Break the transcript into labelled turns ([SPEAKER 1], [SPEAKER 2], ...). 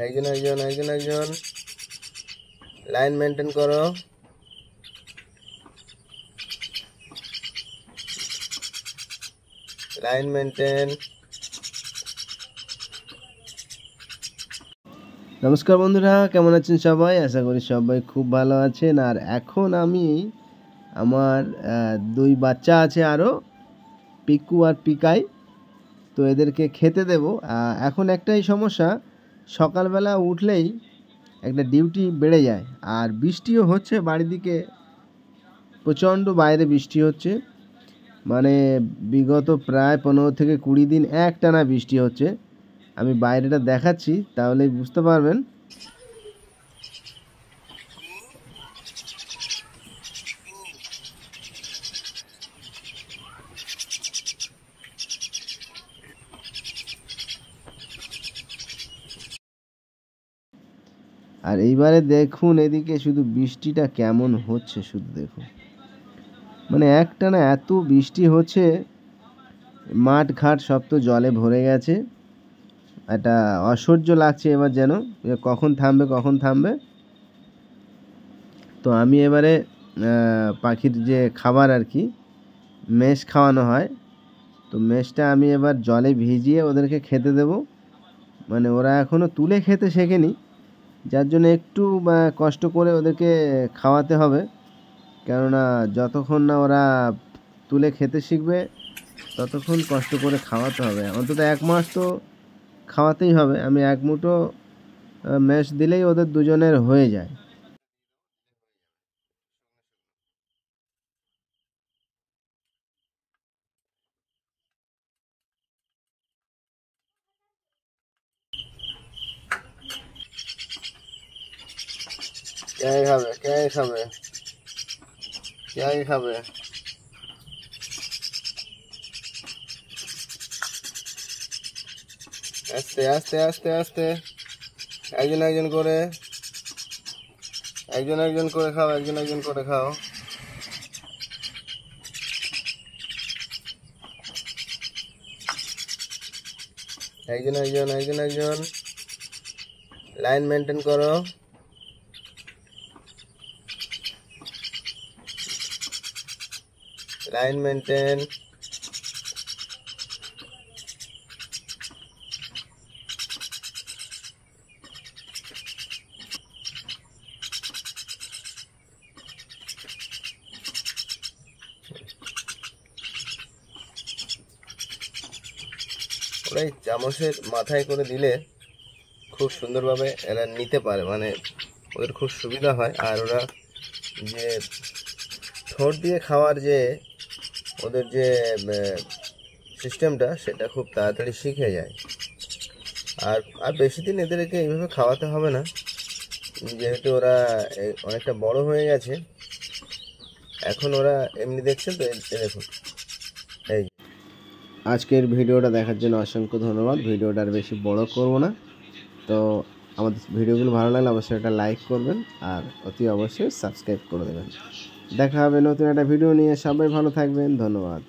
[SPEAKER 1] একজন একজন একজন একজন লাইন মেনটেন করো। Line maintain. নমস্কার বন্ধুরা, কেমন আছেন সবাই? আশা করি সবাই খুব ভালো আছেন। আর এখন আমি আমার দুই বাচ্চা আছে আরও, পিকু আর পিকাই, তো এদেরকে খেতে দেব। এখন একটাই সমস্যা, সকালবেলা উঠলেই একটা ডিউটি বেড়ে যায়, আর বৃষ্টিও হচ্ছে বাড়িদিকে, প্রচণ্ড বাইরে বৃষ্টি হচ্ছে। মানে বিগত প্রায় 15 থেকে 20 দিন একটানা বৃষ্টি হচ্ছে। আমি বাইরেটা দেখাচ্ছি, তাহলেই বুঝতে পারবেন। আর এইবারে দেখুন এদিকে শুধু বৃষ্টিটা কেমন হচ্ছে, শুধু দেখুন, মানে একটানা এত বৃষ্টি হচ্ছে, মাঠ ঘাট সব তো জলে ভরে গেছে। এটা অসহ্য লাগছে এবার, যেন কখন থামবে কখন থামবে। তো আমি এবারে পাখির যে খাবার আর কি, মেষ খাওয়ানো হয়, তো মেষটা আমি এবার জলে ভিজিয়ে ওদেরকে খেতে দেব। মানে ওরা এখনও তুলে খেতে শেখেনি, যার জন্য একটু কষ্ট করে ওদেরকে খাওয়াতে হবে। কেননা যতক্ষণ না ওরা তুলে খেতে শিখবে ততক্ষণ কষ্ট করে খাওয়াতে হবে। অন্তত 1 মাস তো খাওয়াতেই হবে। আমি 1 মুঠো ম্যাশ দিলেই ওদের দুজনের হয়ে যায়। কে খাবে কে খাবে কে খাবে? আস্তে আস্তে আস্তে আস্তে, একজন একজন করে, একজন একজন করে খাও, একজন একজন করে খাও। একজন একজন একজন একজন লাইন মেনটেন করো। Line maintain. ওরা এই চামচের মাথায় করে দিলে খুব সুন্দরভাবে এরা নিতে পারে, মানে ওদের খুব সুবিধা হয়। আর ওরা যে ঠোঁট দিয়ে খাওয়ার যে ওদের যে সিস্টেমটা, সেটা খুব তাড়াতাড়ি শিখে যায়। আর আর বেশি দিন এদেরকে এইভাবে খাওয়াতে হবে না, যেহেতু ওরা অনেকটা বড় হয়ে গেছে। এখন ওরা এমনি দেখছেন তো, দেখুন। এই আজকের ভিডিওটা দেখার জন্য অসংখ্য ধন্যবাদ। ভিডিওটা আর বেশি বড় করব না। তো আমাদের ভিডিওগুলো ভালো লাগলে অবশ্যই একটা লাইক করবেন, আর অতি অবশ্যই সাবস্ক্রাইব করে দেবেন। দেখা হবে নতুন একটা ভিডিও নিয়ে। সবাই ভালো থাকবেন, ধন্যবাদ।